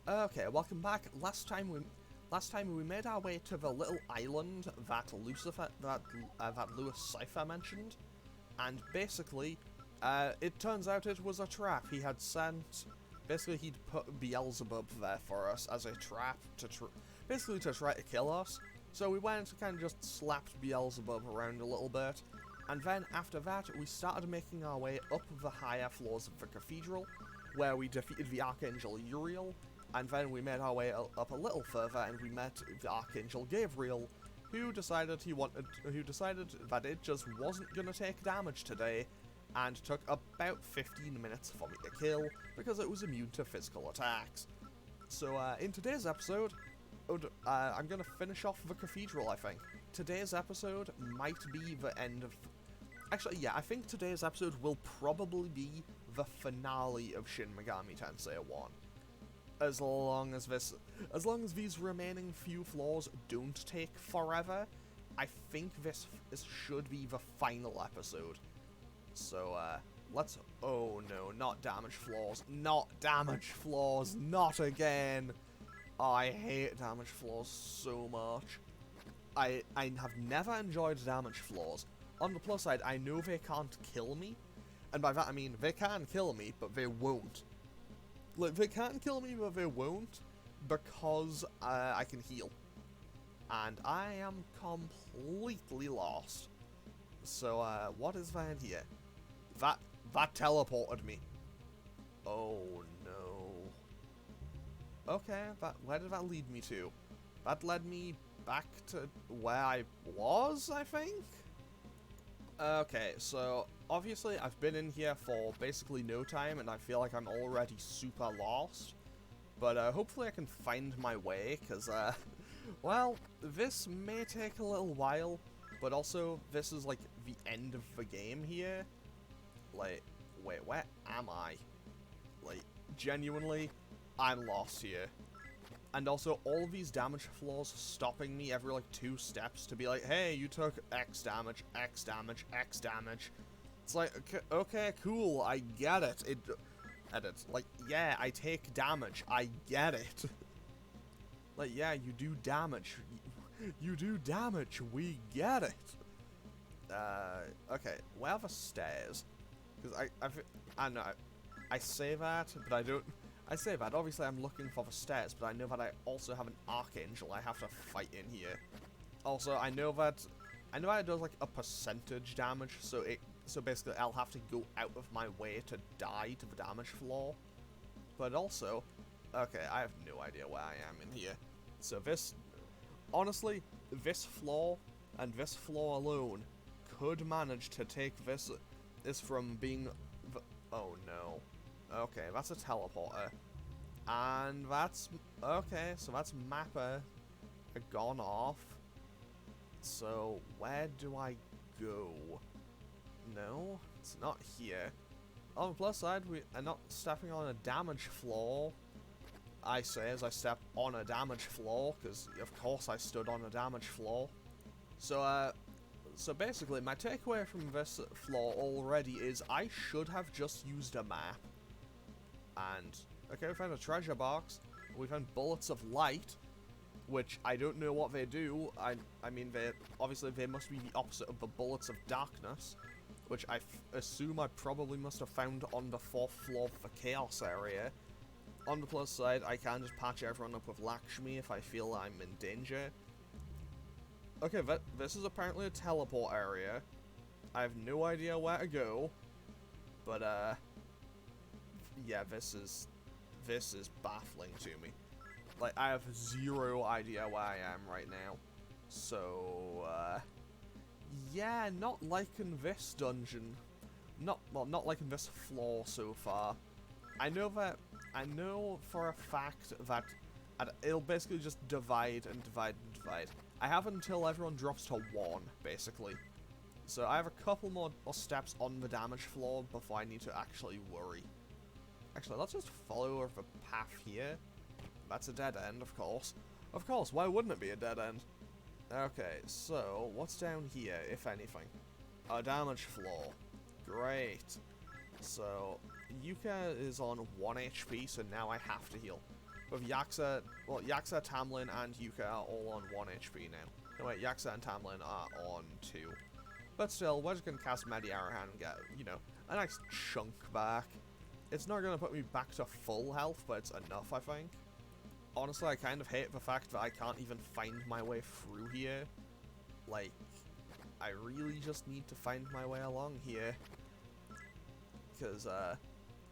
Okay, welcome back. Last time we made our way to the little island that Lewis Cypher mentioned, and basically, it turns out it was a trap. He had sent, basically he'd put Beelzebub there for us as a trap to basically to try to kill us. So we went and kind of just slapped Beelzebub around a little bit, and then after that we started making our way up the higher floors of the Cathedral, where we defeated the Archangel Uriel. And then we made our way up a little further, and we met the Archangel Gabriel, who decided that it just wasn't gonna take damage today, and took about 15 minutes for me to kill, because it was immune to physical attacks. So, in today's episode, I'm gonna finish off the Cathedral, I think. Today's episode might be the end of... Actually, yeah, I think today's episode will probably be the finale of Shin Megami Tensei 1. As long as these remaining few floors don't take forever, I think this should be the final episode. So, let's... Oh no, not damage floors. Not damage floors. Not again. Oh, I hate damage floors so much. I have never enjoyed damage floors. On the plus side, I know they can't kill me. And by that I mean, they can kill me, but they won't. Like, they can't kill me, but they won't, because I can heal. And I am completely lost. So, what is that here? That teleported me. Oh, no. Okay, where did that lead me to? That led me back to where I was, I think? Okay, so obviously I've been in here for basically no time, and I feel like I'm already super lost. But hopefully I can find my way, because, well, this may take a little while, but also this is like the end of the game here. Like, wait, where am I? Like, genuinely, I'm lost here. And also, all of these damage floors stopping me every, like, 2 steps to be like, hey, you took X damage, X damage, X damage. It's like, okay, cool, I get it. Like, yeah, I take damage, I get it. Like, yeah, you do damage. You do damage, we get it. Okay, where are the stairs? Because I know, I say that, but I don't... I say that, obviously I'm looking for the stairs, but I know that I also have an Archangel I have to fight in here. Also, I know that it does like a percentage damage, so basically I'll have to go out of my way to die to the damage floor. But also, okay, I have no idea where I am in here. So honestly, this floor, and this floor alone, could manage to take this from being, oh no. Okay, that's a teleporter. And that's... Okay, so that's Mappa gone off. So, where do I go? No, it's not here. On the plus side, we are not stepping on a damage floor. I say as I step on a damage floor, because of course I stood on a damage floor. So, so basically, my takeaway from this floor already is I should have just used a map. And, okay, we found a treasure box. We found bullets of light, which I don't know what they do. I mean, obviously they must be the opposite of the bullets of darkness, which I assume I probably must have found on the 4th floor of the chaos area. On the plus side, I can just patch everyone up with Lakshmi if I feel I'm in danger. Okay, this is apparently a teleport area. I have no idea where to go, but, yeah, this is baffling to me. Like, I have zero idea where I am right now. So, yeah, not liking this dungeon. Not liking this floor so far. I know for a fact that it'll basically just divide and divide and divide. I have until everyone drops to 1, basically. So I have a couple more steps on the damage floor before I need to actually worry. Actually, let's just follow the path here. That's a dead end, of course. Of course, why wouldn't it be a dead end? Okay, so, what's down here, if anything? A damage floor. Great. So, Yuka is on 1 HP, so now I have to heal. with Yaxa, well, Yaxa, Tamlin, and Yuka are all on 1 HP now. No, wait, Yaxa and Tamlin are on 2. But still, we're just going to cast Mediarahan and get, you know, a nice chunk back. It's not going to put me back to full health, but it's enough, I think. Honestly, I kind of hate the fact that I can't even find my way through here. Like, I really just need to find my way along here. Because,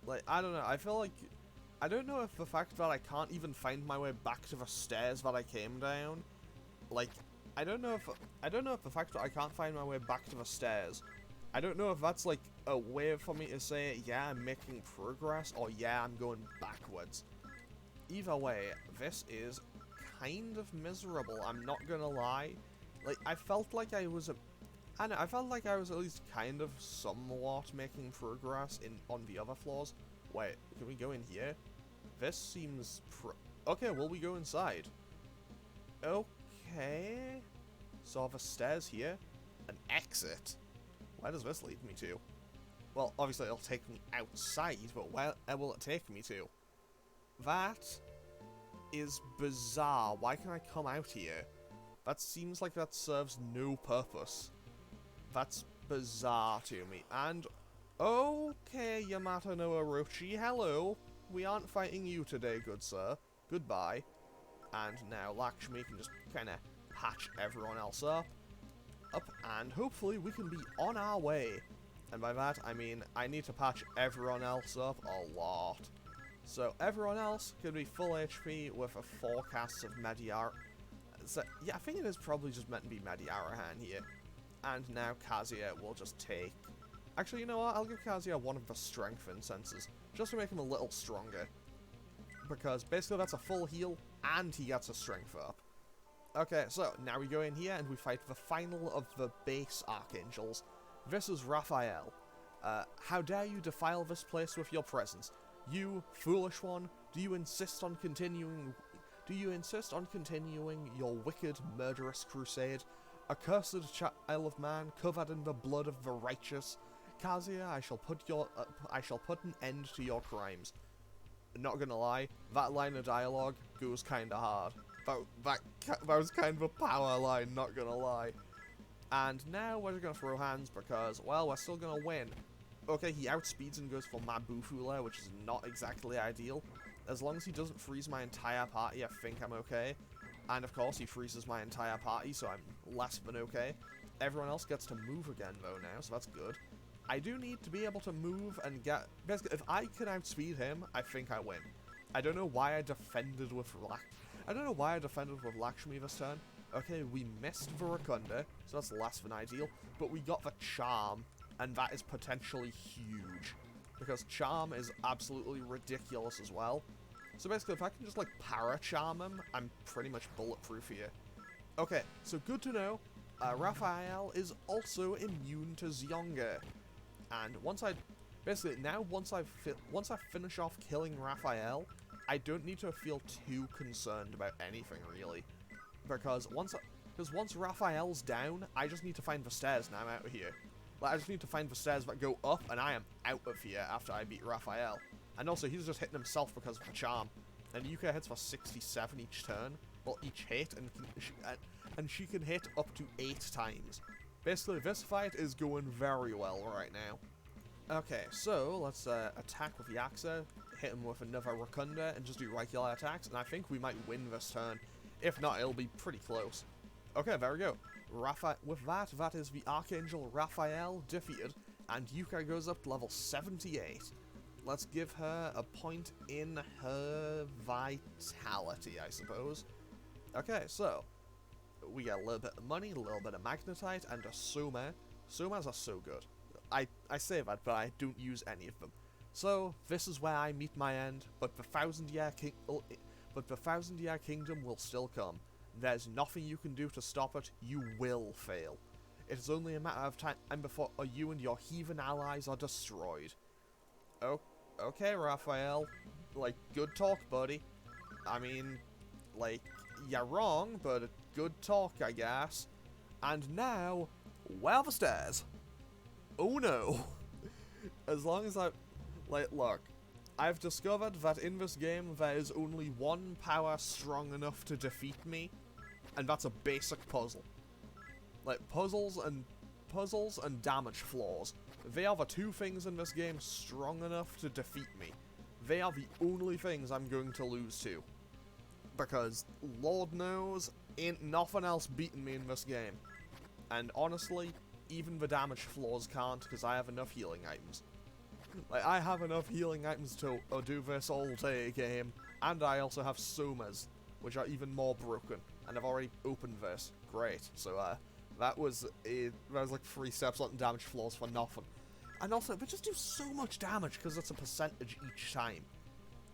like, I don't know, I feel like... I don't know if the fact that I can't even find my way back to the stairs that I came down, like, I don't know if the fact that I can't find my way back to the stairs, I don't know if that's, like, a way for me to say, yeah, I'm making progress, or yeah, I'm going backwards. Either way, this is kind of miserable, I'm not gonna lie. Like, I felt like I was at least kind of somewhat making progress on the other floors. Wait, can we go in here? This seems okay, will we go inside? Okay. So the stairs here. An exit. Where does this lead me to? Well, obviously it'll take me outside, but where will it take me to? That is bizarre. Why can I come out here? That seems like that serves no purpose. That's bizarre to me. And okay, Yamato no Orochi, hello. We aren't fighting you today, good sir. Goodbye. And now Lakshmi can just kind of patch everyone else up, and hopefully we can be on our way. And by that, I mean I need to patch everyone else up a lot. So everyone else can be full HP with a forecast of Mediar. So, yeah, I think it is probably just meant to be Mediarahan here. And now Kazuya will just take... Actually, you know what? I'll give Kazuya one of the strength incenses, just to make him a little stronger. Because basically that's a full heal, and he gets a strength up. Okay, so now we go in here and we fight the final of the base Archangels. This is Raphael. How dare you defile this place with your presence? You, foolish one, do you insist on continuing your wicked, murderous crusade? Accursed child of man, covered in the blood of the righteous. Kazuya, I shall put an end to your crimes. Not gonna lie, that line of dialogue goes kinda hard. That was kind of a power line, not gonna lie. And now we're just gonna throw hands because, well, we're still gonna win. Okay, he outspeeds and goes for Mabufula, which is not exactly ideal. As long as he doesn't freeze my entire party, I think I'm okay. And of course, he freezes my entire party, so I'm less than okay. Everyone else gets to move again, though, now, so that's good. I do need to be able to move and get... Basically, if I can outspeed him, I think I win. I don't know why I defended with Lakshmi this turn. Okay, we missed the Rakunda, so that's less than ideal. But we got the Charm, and that is potentially huge. Because Charm is absolutely ridiculous as well. So basically, if I can just, like, para-charm him, I'm pretty much bulletproof here. Okay, so good to know. Raphael is also immune to Zionga. And once I finish off killing Raphael, I don't need to feel too concerned about anything, really. Because once Raphael's down, I just need to find the stairs and I'm out of here. Like, I just need to find the stairs that go up and I am out of here after I beat Raphael. And also, he's just hitting himself because of the charm. And Yuka hits for 67 each turn. Well, each hit, and she can hit up to 8 times. Basically, this fight is going very well right now. Okay, so let's attack with Yaxa, hit him with another Rakunda, and just do regular attacks, and I think we might win this turn. If not, it'll be pretty close. Okay, there we go. With that is the Archangel Raphael defeated, and Yuka goes up to level 78. Let's give her a point in her vitality, I suppose. Okay, so we get a little bit of money, a little bit of magnetite, and a Soma. Somas are so good. I say that, but I don't use any of them. So this is where I meet my end, but the Thousand Year Kingdom will still come. There's nothing you can do to stop it. You will fail. It is only a matter of time before you and your heathen allies are destroyed. Oh, okay, Raphael. Like, good talk, buddy. I mean, like, you're wrong, but good talk, I guess. And now, where are the stairs? Oh no. As long as I... Like, look. I've discovered that in this game there is only one power strong enough to defeat me, and that's a basic puzzle. Like, puzzles and damage floors. They are the two things in this game strong enough to defeat me. They are the only things I'm going to lose to. Because, Lord knows, ain't nothing else beating me in this game. And honestly, even the damage floors can't, because I have enough healing items. Like, I have enough healing items to do this all day game, and I also have somas, which are even more broken, and I've already opened this. Great. So, that was like 3 steps on damage floors for nothing. And also, they just do so much damage because it's a percentage each time.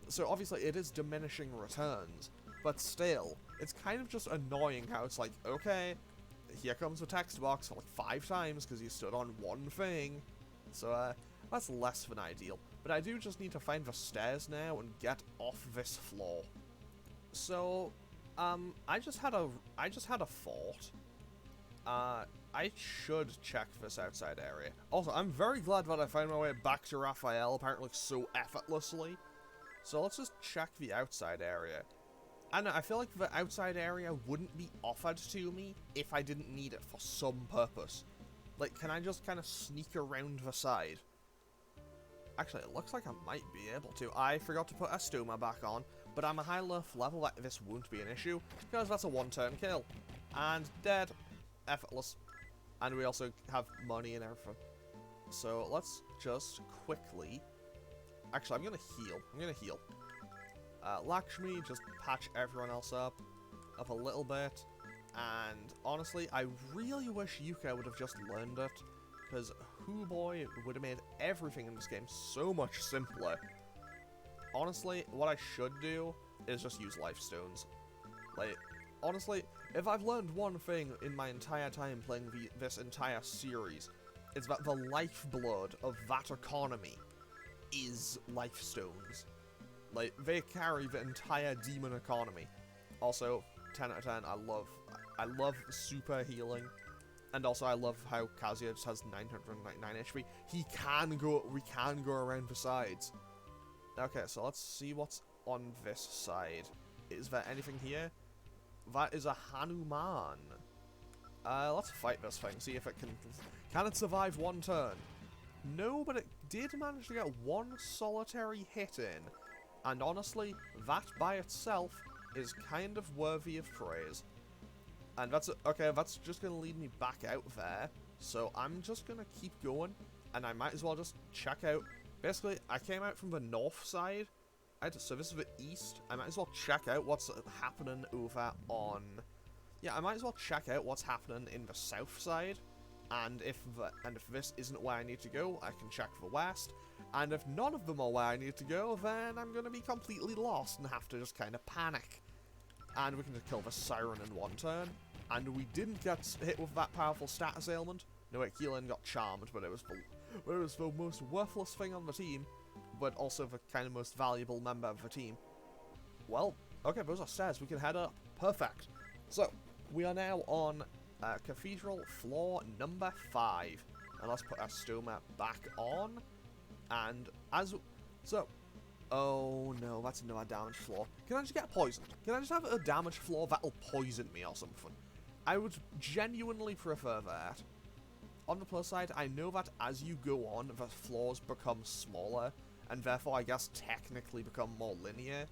So obviously it is diminishing returns, but still, it's kind of just annoying how it's like, okay, here comes the text box for like 5 times because you stood on one thing. So that's less than ideal. But I do just need to find the stairs now and get off this floor. So, I just had a thought. I should check this outside area. Also, I'm very glad that I found my way back to Raphael, apparently so effortlessly. So let's just check the outside area. And I feel like the outside area wouldn't be offered to me if I didn't need it for some purpose. Like, can I just kind of sneak around the side? Actually, it looks like I might be able to. I forgot to put a stoma back on, but I'm a high enough level that this won't be an issue, because that's a 1-turn kill. And dead. Effortless. And we also have money and everything. So let's just quickly... Actually, I'm gonna heal. Lakshmi, just patch everyone else up a little bit. And honestly, I really wish Yuka would have just learned it, because hoo boy, it would have made everything in this game so much simpler. Honestly, what I should do is just use life stones. Like, honestly, if I've learned one thing in my entire time playing this entire series, it's that the lifeblood of that economy is life stones. Like, they carry the entire demon economy. Also, 10 out of 10, I love super healing. And also, I love how Kazuya just has 999 HP. We can go around the sides. Okay, so let's see what's on this side. Is there anything here? That is a Hanuman. Let's fight this thing, see if it can it survive 1 turn? No, but it did manage to get 1 solitary hit in. And honestly, that by itself is kind of worthy of praise. And that's just gonna lead me back out there. So I'm just gonna keep going, and I might as well just check out. Basically, I came out from the north side. So this is the east. I might as well check out what's happening over on... Yeah, I might as well check out what's happening in the south side. And if this isn't where I need to go, I can check the west. And if none of them are where I need to go, then I'm going to be completely lost and have to just kind of panic. And we can just kill the siren in 1 turn. And we didn't get hit with that powerful status ailment. No, wait, Keelan got charmed, but it was the most worthless thing on the team. But also the kind of most valuable member of the team. Well, okay, those are stairs. We can head up. Perfect. So, we are now on Cathedral floor number 5. And let's put our stoma back on. And oh no, that's another damage floor. Can I just get poisoned? Can I just have a damage floor that'll poison me or something? I would genuinely prefer that. On the plus side, I know that as you go on, the floors become smaller, and therefore I guess technically become more linear.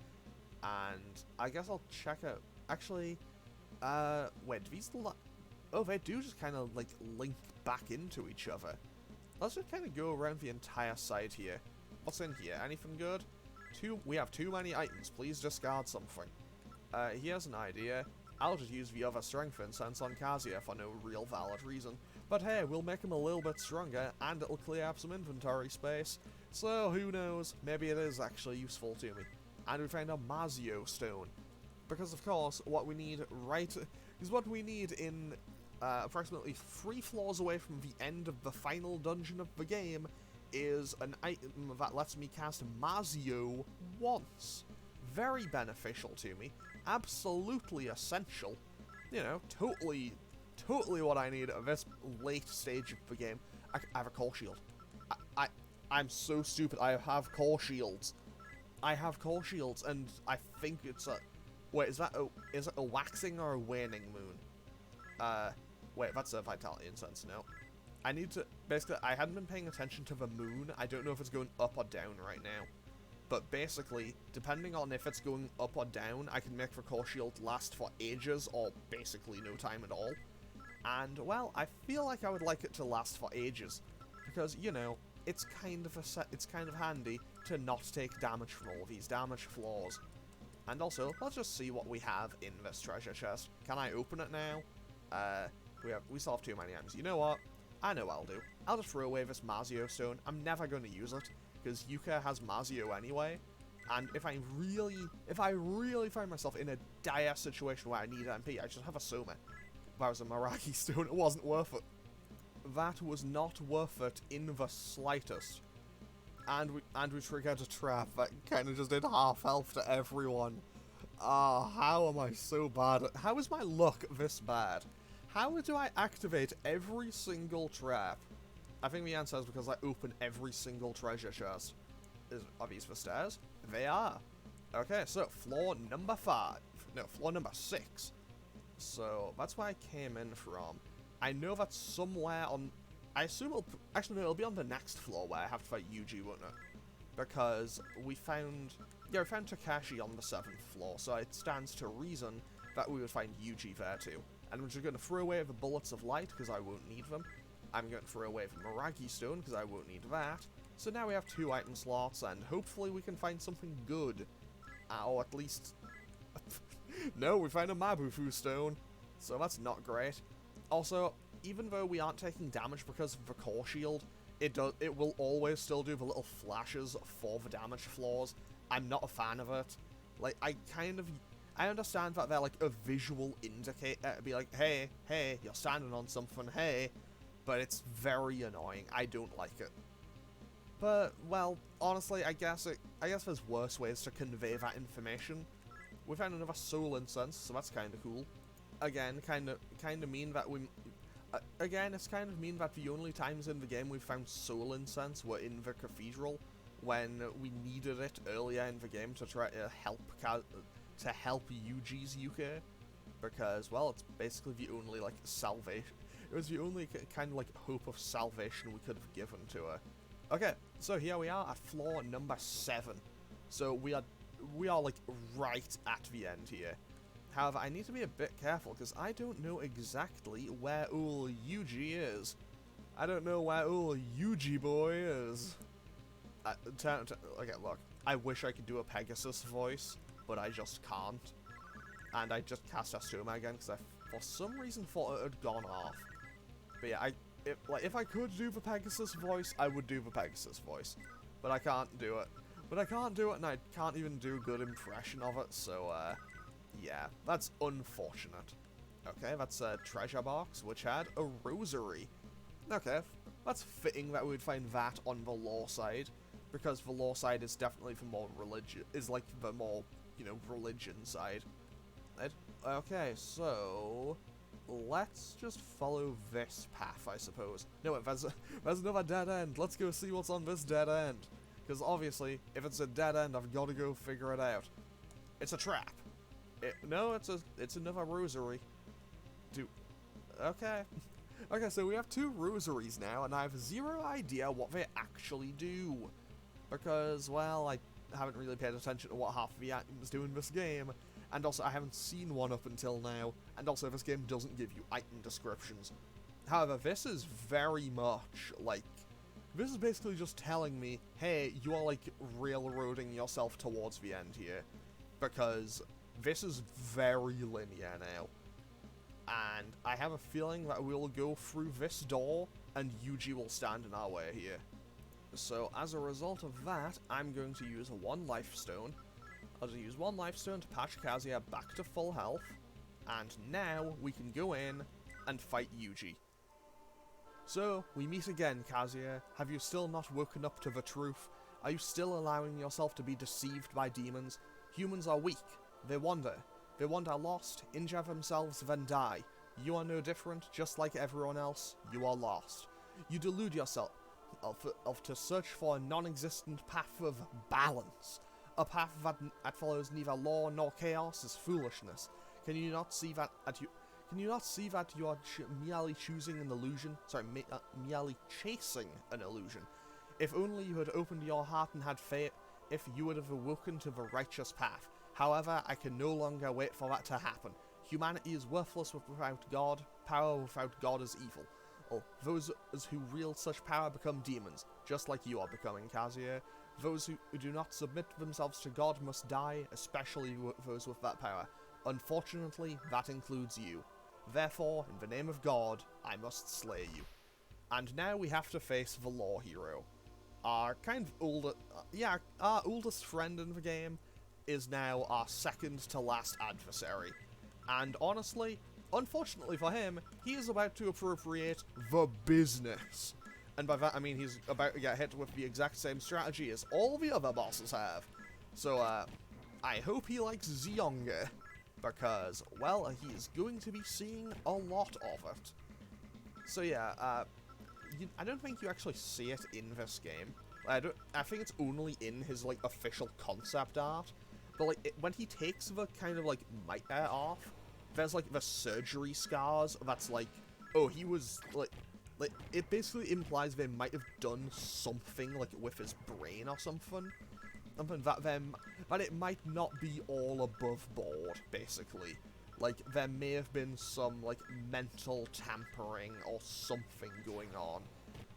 And I guess I'll check out. Actually, wait, do these oh, they do just kind of like link back into each other. Let's just kind of go around the entire side here. What's in here? Anything good? We have too many items. Please discard something. Here's an idea. I'll just use the other strength incense on Kazuya for no real valid reason. But hey, we'll make him a little bit stronger, and it'll clear up some inventory space. So, who knows? Maybe it is actually useful to me. And we found a Mazio stone. Because, of course, what we need in approximately 3 floors away from the end of the final dungeon of the game is an item that lets me cast Mazio once. Very beneficial to me. Absolutely essential. You know, totally what I need at this late stage of the game. I have a core shield. I'm so stupid. I have core shields. I have core shields, and I think it's a... Wait, is it a waxing or a waning moon? Wait, that's a vitality incense, no. I need to... Basically, I hadn't been paying attention to the moon. I don't know if it's going up or down right now. But basically, depending on if it's going up or down, I can make the core shield last for ages, or basically no time at all. And, well, I feel like I would like it to last for ages. Because, you know, it's kind of handy to not take damage from all of these damage flaws. And also, let's just see what we have in this treasure chest. Can I open it now? We still have too many items. You know what? I know what I'll do. I'll just throw away this Mazio stone. I'm never going to use it, because Yuka has Mazio anyway. And if I really find myself in a dire situation where I need MP, I just have a Soma. That was a Meraki stone. It wasn't worth it. That was not worth it in the slightest. And we triggered a trap that kind of just did half health to everyone. Ah, how am I so bad at... How is my luck this bad? How do I activate every single trap? I think the answer is because I open every single treasure chest. Are these the stairs? They are. Okay, so floor number 5. No, floor number 6. So that's where I came in from. I know that's somewhere on... I assume it'll... Actually, no, it'll be on the next floor where I have to fight Yuji, won't it? Because we found... Yeah, we found Takashi on the 7th floor, so it stands to reason that we would find Yuji there too. And we're just going to throw away the bullets of light, because I won't need them. I'm going to throw away the Meragi stone, because I won't need that. So now we have 2 item slots, and hopefully we can find something good. Or at least... No, we found a Mabufu stone. So that's not great. Also, even though we aren't taking damage because of the core shield, it will always still do the little flashes for the damage flaws. I'm not a fan of it. Like, I understand that they're like a visual indicator, be like, hey, you're standing on something, hey, but it's very annoying. I don't like it. But, well, honestly, I guess there's worse ways to convey that information. We found another soul incense, so that's kind of cool. Again, kind of mean that we... Again, it's kind of mean that the only times in the game we've found soul incense were in the Cathedral, when we needed it earlier in the game to try to help Yuji's Yuka, because, well, it's basically the only, like, salvation. It was the only kind of, like, hope of salvation we could have given to her. Okay, so here we are at floor number 7. So we are like right at the end here. However, I need to be a bit careful because I don't know exactly where ul Yuji is. I don't know where ul Yuji boy is. Okay, look. I wish I could do a Pegasus voice, but I just can't. And I just cast Astoma again because I, for some reason, thought it had gone off. But yeah, if I could do the Pegasus voice, I would do the Pegasus voice. But I can't do it. And I can't even do a good impression of it, so, yeah, that's unfortunate. Okay, that's a treasure box, which had a rosary. Okay, that's fitting that we'd find that on the law side, because the law side is definitely the more you know, religion side. Right? Okay, so... let's just follow this path, I suppose. No, wait, there's another dead end. Let's go see what's on this dead end. Because obviously, if it's a dead end, I've got to go figure it out. It's a trap. No, it's another rosary. Okay. Okay, so we have 2 rosaries now, and I have 0 idea what they actually do. Because, well, I haven't really paid attention to what half of the items do in this game. And also, I haven't seen one up until now. And also, this game doesn't give you item descriptions. However, this is very much, like... This is basically just telling me, hey, you are, like, railroading yourself towards the end here. Because this is very linear now. And I have a feeling that we'll go through this door, and Yuji will stand in our way here. So, as a result of that, I'm going to use 1 life stone. I'll just use 1 life stone to patch Kazuya back to full health. And now, we can go in and fight Yuji. So, we meet again, Kazuya. Have you still not woken up to the truth? Are you still allowing yourself to be deceived by demons? Humans are weak. They wander. They wander lost, injure themselves, then die. You are no different, just like everyone else. You are lost. You delude yourself to search for a non-existent path of balance. A path that follows neither law nor chaos is foolishness. Can you not see that you are merely choosing an illusion? Sorry, merely chasing an illusion. If only you had opened your heart and had faith, if you would have awoken to the righteous path. However, I can no longer wait for that to happen. Humanity is worthless without God. Power without God is evil. Oh, those who wield such power become demons, just like you are becoming, Kazuya. Those who do not submit themselves to God must die, especially those with that power. Unfortunately, that includes you. Therefore, in the name of God, I must slay you. And now we have to face the law hero. Our kind of our oldest friend in the game is now our second to last adversary. And honestly, unfortunately for him, he is about to appropriate the business. And by that I mean he's about to get hit with the exact same strategy as all the other bosses have. So, I hope he likes Zionga, because, well, he is going to be seeing a lot of it. So yeah, I don't think you actually see it in this game. I think it's only in his, like, official concept art. But, like, when he takes the kind of, like, nightmare off, there's, like, the surgery scars that's, like, oh, he was, like, it basically implies they might have done something, like, with his brain or something. Something that it might not be all above board, basically. Like, there may have been some, like, mental tampering or something going on.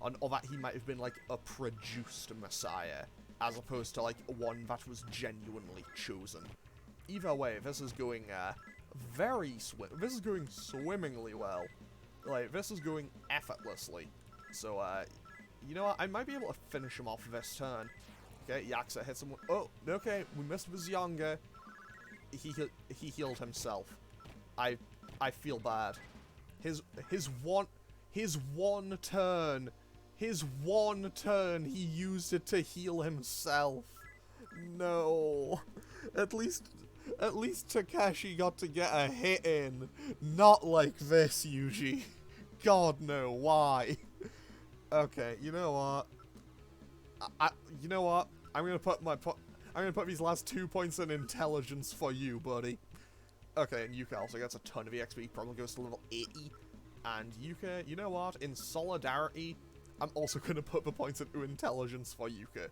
Or that he might have been, like, a produced messiah, as opposed to, like, one that was genuinely chosen. Either way, this is going, this is going swimmingly well. Like, this is going effortlessly. So, you know what? I might be able to finish him off this turn. Okay, Yaxa hits him with... Oh, okay, we missed with Zionga. He healed himself. I feel bad. His one turn he used it to heal himself. No. At least Takeshi got to get a hit in. Not like this, Yuji. God, no, why? Okay, you know what? You know what? I'm gonna put these last 2 points in intelligence for you, buddy. Okay, and Yuka also gets a ton of EXP, probably goes to level 80. And Yuka, you know what? In solidarity, I'm also gonna put the points into intelligence for Yuka.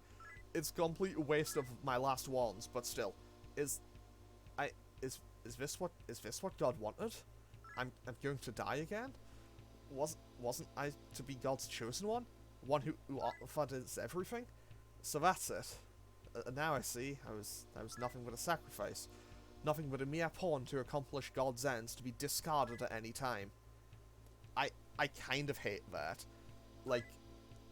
It's a complete waste of my last ones, but still, is this what God wanted? I'm going to die again? Wasn't I to be God's chosen one? One who offered is everything? So that's it. Now I see, I was nothing but a sacrifice. Nothing but a mere pawn to accomplish God's ends, to be discarded at any time. I kind of hate that. Like,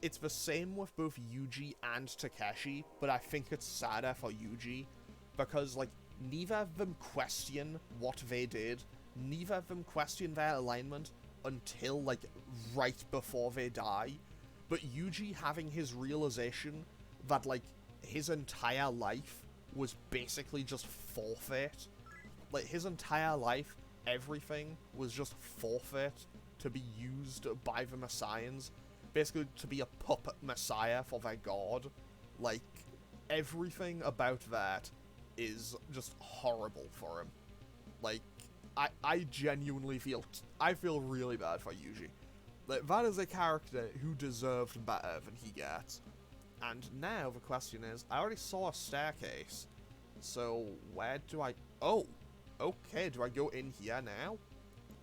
it's the same with both Yuji and Takeshi, but I think it's sadder for Yuji, because, like, neither of them question what they did, neither of them question their alignment until, like, right before they die, but Yuji having his realization that, like, his entire life was basically just forfeit. Like, his entire life, everything was just forfeit to be used by the Messiahs. Basically, to be a puppet messiah for their god. Like, everything about that is just horrible for him. Like, I genuinely feel really bad for Yuji. Like, that is a character who deserved better than he gets. And now the question is, I already saw a staircase. So, where do I... Oh! Okay, do I go in here now?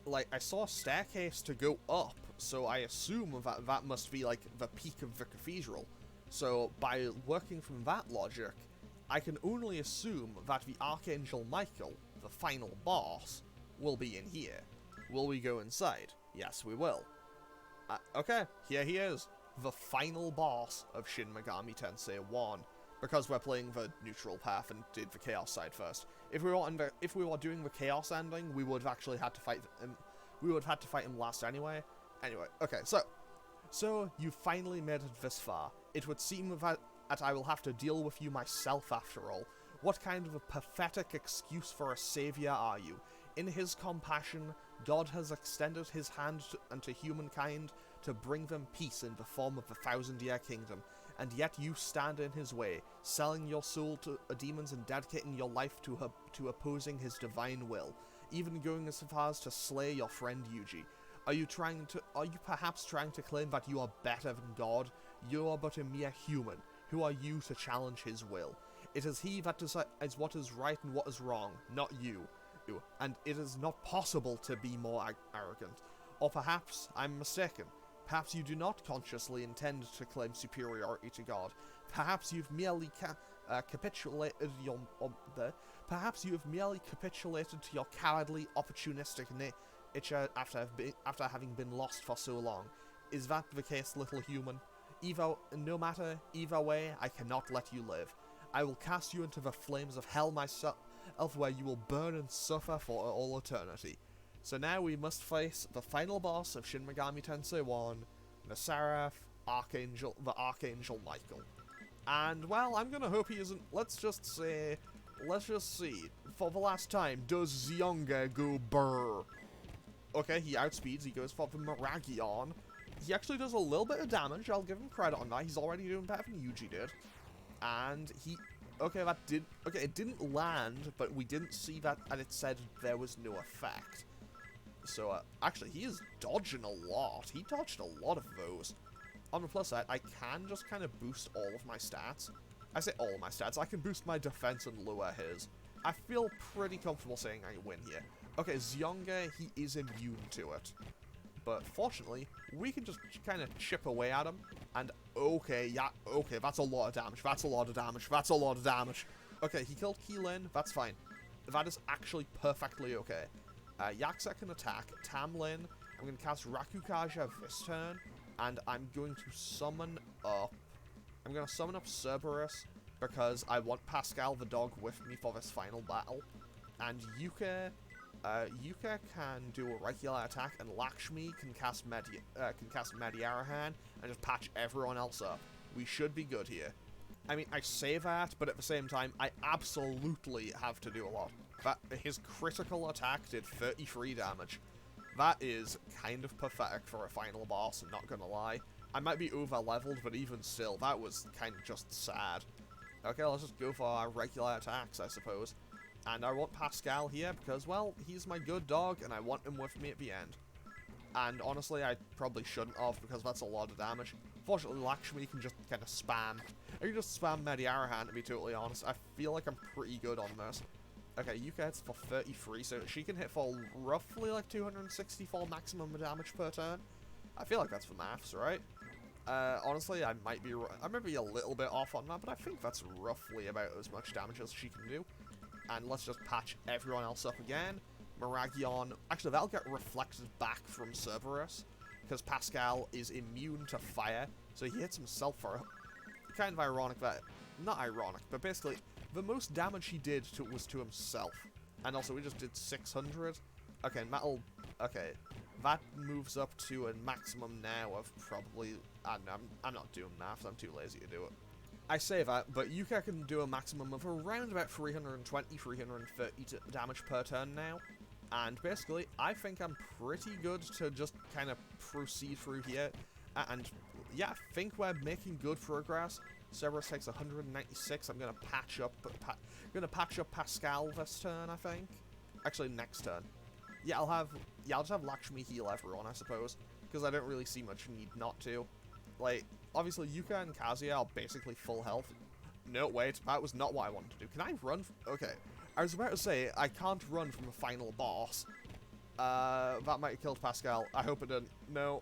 Like, I saw a staircase to go up, so I assume that must be, like, the peak of the cathedral. So, by working from that logic, I can only assume that the Archangel Michael, the final boss, will be in here. Will we go inside? Yes, we will. Okay, here he is. The final boss of Shin Megami Tensei 1. Because we're playing the neutral path and did the chaos side first. If we were doing the chaos ending, we would have actually had to fight him. We would have had to fight him last anyway. Anyway, okay, so you finally made it this far. It would seem that I will have to deal with you myself after all. What kind of a pathetic excuse for a savior are you? In his compassion, God has extended his hand unto humankind to bring them peace in the form of the 1000-year kingdom. and yet you stand in his way, selling your soul to demons and dedicating your life to opposing his divine will, even going as far as to slay your friend Yuji. Are you perhaps trying to claim that you are better than God? You are but a mere human. Who are you to challenge his will? It is he that decides what is right and what is wrong, not you. And it is not possible to be more arrogant. Or perhaps I'm mistaken. Perhaps you do not consciously intend to claim superiority to God. Perhaps you've merely capitulated perhaps you have merely capitulated to your cowardly, opportunistic nature after having been lost for so long. Is that the case, little human? No matter either way, I cannot let you live. I will cast you into the flames of hell myself, where you will burn and suffer for all eternity. So now we must face the final boss of Shin Megami Tensei 1, the Archangel Michael. And, well, I'm gonna hope he isn't. Let's just see. For the last time, does Zyonga go brr? Okay, he outspeeds, he goes for the Miragion. He actually does a little bit of damage, I'll give him credit on that. He's already doing better than Yuji did. And it didn't land, but we didn't see that, and it said there was no effect. So, actually, he is dodging a lot. He dodged a lot of those. On the plus side, I can just kind of boost all of my stats. I say all of my stats. I can boost my defense and lower his. I feel pretty comfortable saying I win here. Okay, Zyonga, he is immune to it. But fortunately, we can just kind of chip away at him. And okay, that's a lot of damage. That's a lot of damage. That's a lot of damage. Okay, he killed Keelin. That's fine. That is actually perfectly okay. Yaksa can attack. Tamlin, I'm going to cast Rakukaja this turn. And I'm going to summon up... I'm going to summon up Cerberus because I want Pascal the dog with me for this final battle. And Yuka can do a regular attack, and Lakshmi can cast Mediarahan and just patch everyone else up. We should be good here. I mean, I say that, but at the same time, I absolutely have to do a lot. His critical attack did 33 damage. That is kind of pathetic for a final boss, I'm not gonna lie. I might be over-leveled, but even still, that was kind of just sad. Okay, let's just go for our regular attacks, I suppose. And I want Pascal here because, well, he's my good dog, and I want him with me at the end. And honestly, I probably shouldn't have, because that's a lot of damage. Fortunately, Lakshmi can just kind of spam. I can just spam Mediarahan, to be totally honest. I feel like I'm pretty good on this. Okay, Yuka hits for 33, so she can hit for roughly like 264 maximum damage per turn. I feel like that's for maths, right? Honestly, I might be a little bit off on that, but I think that's roughly about as much damage as she can do. And let's just patch everyone else up again. Miragion, actually that'll get reflected back from Cerberus, because Pascal is immune to fire, so he hits himself for kind of ironic that, not ironic, but basically, the most damage he did was to himself. And also, we just did 600. Okay, okay, that moves up to a maximum now of probably, I don't know, I'm not doing maths, I'm too lazy to do it. I say that, but Yuka can do a maximum of around about 320, 330 damage per turn now. And basically, I think I'm pretty good to just kind of proceed through here. And yeah, I think we're making good progress. Cerberus takes 196. I'm gonna patch up Pascal this turn, I think. Actually, next turn. Yeah, I'll just have Lakshmi heal everyone, I suppose, because I don't really see much need not to. Like, obviously, Yuka and Kazuya are basically full health. No, wait, that was not what I wanted to do. Can I run? Okay, I was about to say, I can't run from a final boss. That might have killed Pascal. I hope it didn't. No.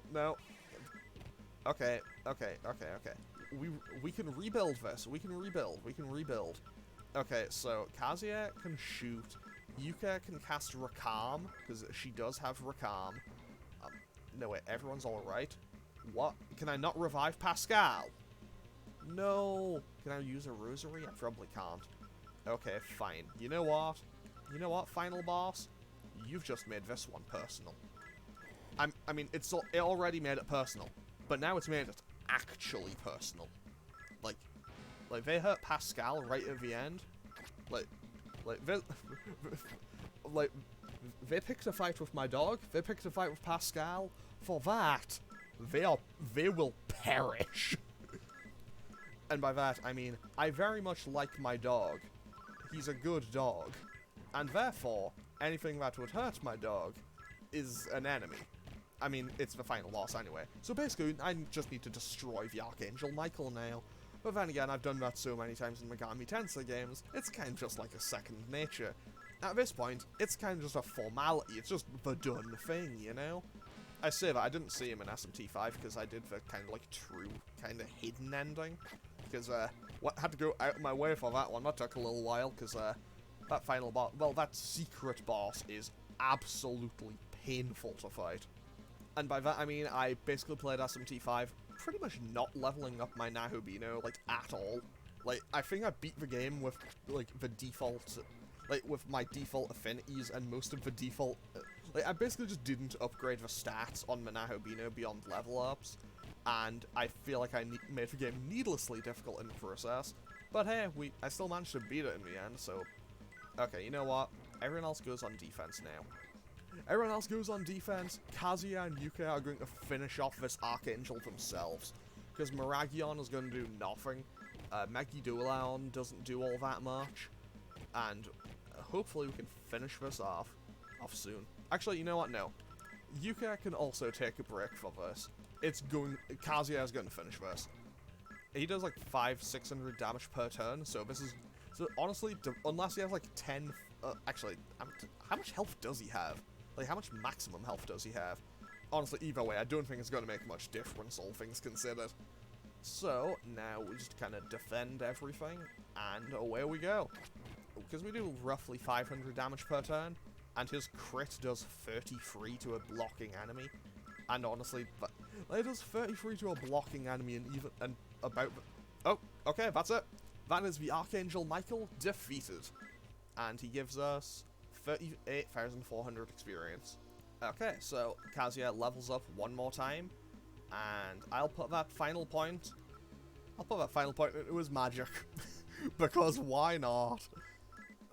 Okay. We can rebuild this. We can rebuild. Okay, so Kazuya can shoot. Yuka can cast Rakam, because she does have Rakam. No, wait, everyone's alright. What? Can I not revive Pascal? No. Can I use a rosary? I probably can't. Okay, fine. You know what? Final boss? You've just made this one personal. I mean, it already made it personal, but now it's made it actually personal. Like they hurt Pascal right at the end. They picked a fight with my dog. They picked a fight with Pascal. For that, they will perish. And by that, I mean, I very much like my dog. He's a good dog. And therefore, anything that would hurt my dog is an enemy. I mean, it's the final boss anyway. So basically, I just need to destroy the Archangel Michael now. But then again, I've done that so many times in Megami Tensei games, it's kind of just like a second nature. At this point, it's kind of just a formality, it's just the done thing, you know? I say that, I didn't see him in SMT V because I did the kind of like true, kind of hidden ending. Because, had to go out of my way for that one, that took a little while, because, that final boss, well, that secret boss is absolutely painful to fight. And by that I mean, I basically played SMT V pretty much not leveling up my Nahobino, like, at all. Like, I think I beat the game with, like, the default, like, with my default affinities and most of the default, like, I basically just didn't upgrade the stats on my Nahobino beyond level ups, and I feel like I made the game needlessly difficult in the process. But hey, I still managed to beat it in the end, so... Okay, you know what? Everyone else goes on defense now. Everyone else goes on defense. Kazuya and Yuka are going to finish off this Archangel themselves. Because Miragion is going to do nothing. Megidolaon doesn't do all that much. And hopefully we can finish this off soon. Actually, you know what? No. Yuka can also take a break for this. Kazuya is going to finish this. He does like 500-600 damage per turn, so this is... So honestly, unless he has like 10... actually, how much health does he have? Like, how much maximum health does he have? Honestly, either way, I don't think it's going to make much difference, all things considered. So, now we just kind of defend everything, and away we go. Because we do roughly 500 damage per turn, and his crit does 33 to a blocking enemy. And honestly, it does 33 to a blocking enemy, and about... Oh, okay, that's it. That is the Archangel Michael defeated. And he gives us 38,400 experience. Okay, so Kazuya levels up one more time. And I'll put that final point... into his magic. Because why not?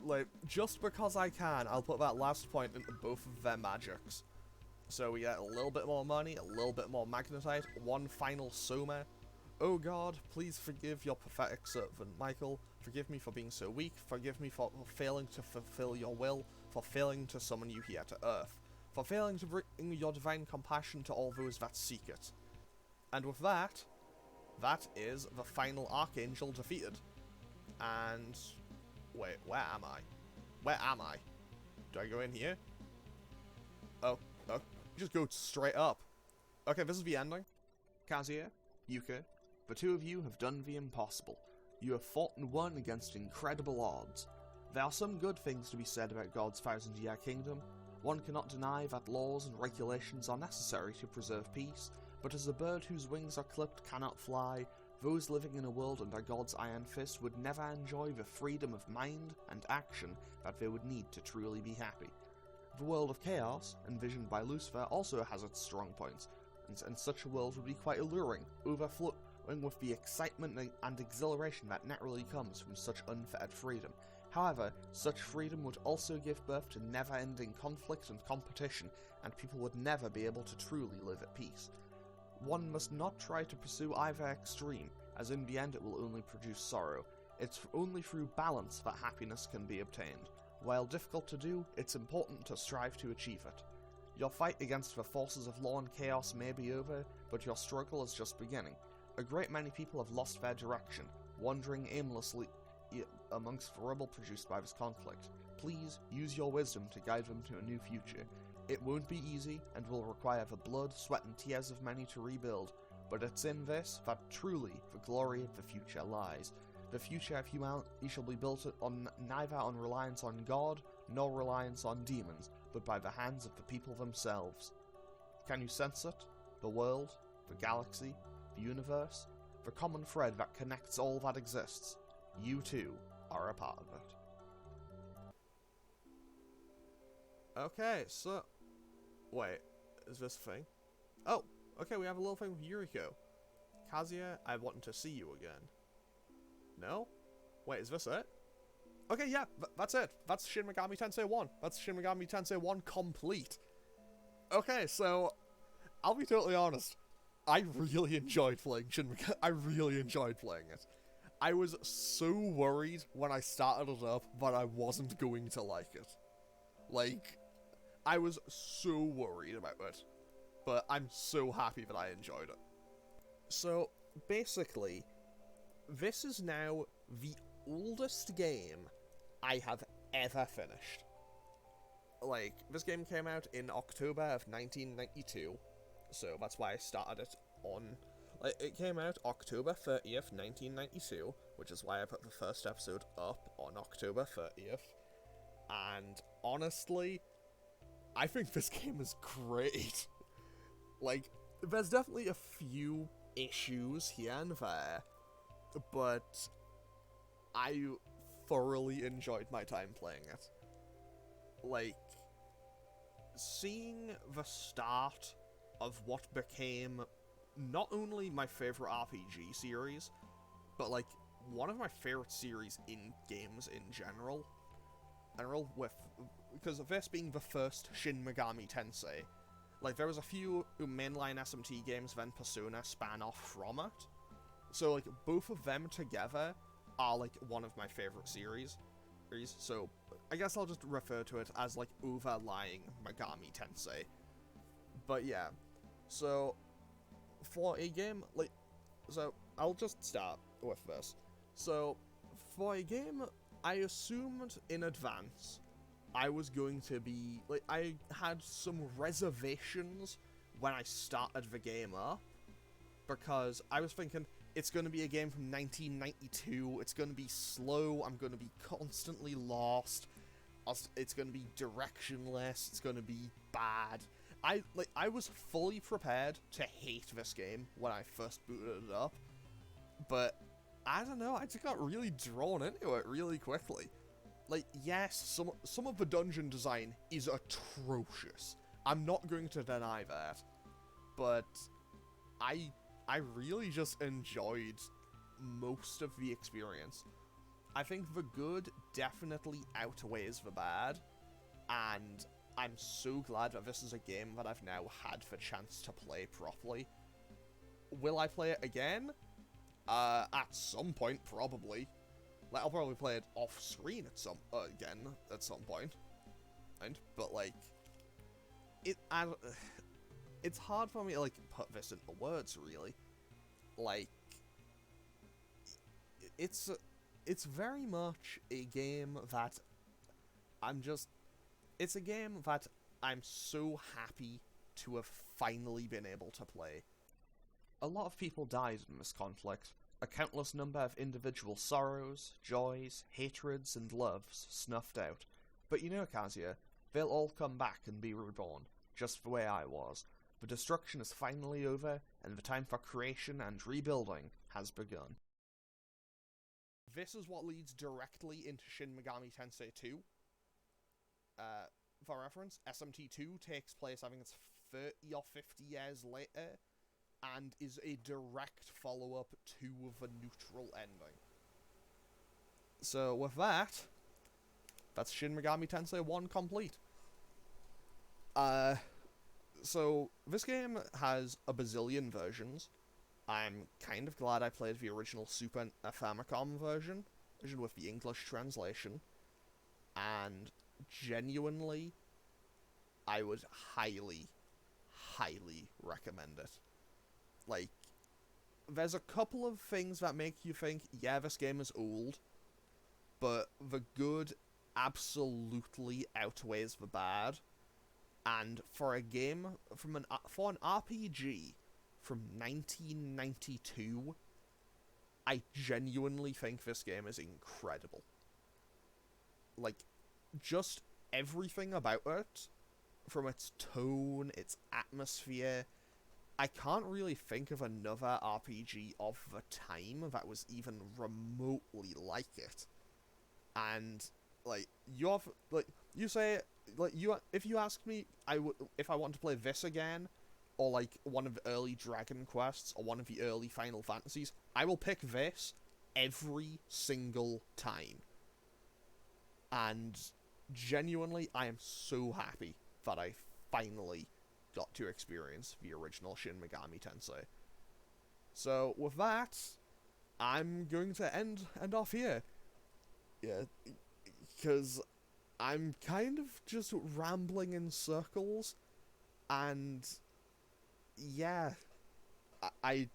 Like, just because I can, I'll put that last point into both of their magics. So we get a little bit more money, a little bit more magnetite, one final Soma. Oh God, please forgive your pathetic servant, Michael. Forgive me for being so weak. Forgive me for failing to fulfill your will. For failing to summon you here to Earth. For failing to bring your divine compassion to all those that seek it. And with that, that is the final Archangel defeated. And... wait, where am I? Where am I? Do I go in here? Oh, just go straight up. Okay, this is the ending. Kazuya, Yuka, the two of you have done the impossible. You have fought and won against incredible odds. There are some good things to be said about God's 1000-year kingdom. One cannot deny that laws and regulations are necessary to preserve peace, but as a bird whose wings are clipped cannot fly, those living in a world under God's iron fist would never enjoy the freedom of mind and action that they would need to truly be happy. The world of chaos, envisioned by Lucifer, also has its strong points, and such a world would be quite alluring, overflowing with the excitement and exhilaration that naturally comes from such unfettered freedom. However, such freedom would also give birth to never-ending conflict and competition, and people would never be able to truly live at peace. One must not try to pursue either extreme, as in the end it will only produce sorrow. It's only through balance that happiness can be obtained. While difficult to do, it's important to strive to achieve it. Your fight against the forces of law and chaos may be over, but your struggle is just beginning. A great many people have lost their direction, wandering aimlessly amongst the rubble produced by this conflict. Please use your wisdom to guide them to a new future. It won't be easy, and will require the blood, sweat and tears of many to rebuild, but it's in this that truly the glory of the future lies. The future of humanity shall be built neither on reliance on God, nor reliance on demons, but by the hands of the people themselves. Can you sense it? The world, the galaxy, the universe, the common thread that connects all that exists. You too are a part of it. Okay, so... wait, is this a thing? Oh, okay, we have a little thing with Yuriko. Kazuya, I want to see you again. No? Wait, is this it? Okay, yeah, that's it. That's Shin Megami Tensei 1. That's Shin Megami Tensei 1 complete. Okay, so, I'll be totally honest. I really enjoyed playing I really enjoyed playing it. I was so worried when I started it up that I wasn't going to like it. Like, I was so worried about it. But I'm so happy that I enjoyed it. So, basically, this is now the oldest game I have ever finished. Like, this game came out in October of 1992, so that's why I started it on... Like, it came out October 30th, 1992, which is why I put the first episode up on October 30th. And honestly, I think this game is great. Like, there's definitely a few issues here and there, but I thoroughly enjoyed my time playing it. Like, seeing the start of what became not only my favourite RPG series, but, like, one of my favourite series in games in general. Because this being the first Shin Megami Tensei. Like, there was a few mainline SMT games, then Persona span off from it. So, like, both of them together are, like, one of my favourite series. So, I guess I'll just refer to it as, like, overlying Megami Tensei. But, yeah. So, for a game, like... So, I'll just start with this. So, for a game, I assumed in advance I was going to be... Like, I had some reservations when I started the game up, because I was thinking, it's going to be a game from 1992, it's going to be slow, I'm going to be constantly lost, it's going to be directionless, it's going to be bad. I was fully prepared to hate this game when I first booted it up, but I don't know, I just got really drawn into it really quickly. Like, yes, some of the dungeon design is atrocious. I'm not going to deny that. But I really just enjoyed most of the experience. I think the good definitely outweighs the bad, and I'm so glad that this is a game that I've now had the chance to play properly. Will I play it again? At some point, probably. Like, I'll probably play it off-screen at some point. But, like, it's hard for me to, like, put this into words, really. Like, it's very much a game that it's a game that I'm so happy to have finally been able to play. A lot of people died in this conflict. A countless number of individual sorrows, joys, hatreds, and loves snuffed out. But you know, Kazuya, they'll all come back and be reborn, just the way I was. The destruction is finally over, and the time for creation and rebuilding has begun. This is what leads directly into Shin Megami Tensei 2. For reference, SMT2 takes place, I think it's 30 or 50 years later, and is a direct follow-up to the neutral ending. So, with that, that's Shin Megami Tensei 1 complete. So, this game has a bazillion versions. I'm kind of glad I played the original Super Famicom version with the English translation, and genuinely, I would highly, highly recommend it. Like, there's a couple of things that make you think, yeah, this game is old, but the good absolutely outweighs the bad. And for a game for an RPG from 1992, I genuinely think this game is incredible. Like, just everything about it, from its tone, its atmosphere, I can't really think of another RPG of the time that was even remotely like it. And, like, if you ask me, if I want to play this again, or, like, one of the early Dragon Quests, or one of the early Final Fantasies, I will pick this every single time. And, genuinely, I am so happy that I finally got to experience the original Shin Megami Tensei. So, with that, I'm going to end off here. Yeah, because I'm kind of just rambling in circles, and yeah, I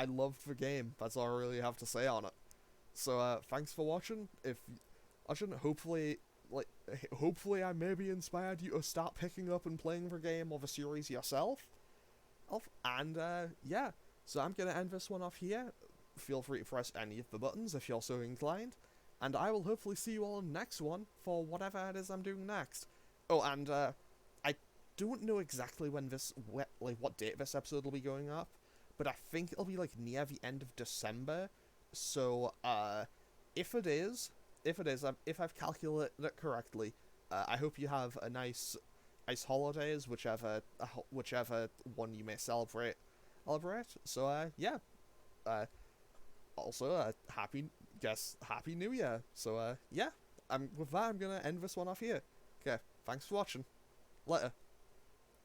loved the game. That's all I really have to say on it. So thanks for watching. If I shouldn't, hopefully I maybe inspired you to start picking up and playing the game or the series yourself. And yeah, so I'm gonna end this one off here. Feel free to press any of the buttons if you're so inclined, and I will hopefully see you all in the next one for whatever it is I'm doing next. Oh, and I don't know exactly when what date this episode will be going up, but I think it'll be like near the end of December. So if I've calculated it correctly, I hope you have a nice holidays, whichever one you may celebrate. So yeah. Also, happy New Year. So yeah. With that, I'm gonna end this one off here. Okay, thanks for watching. Later.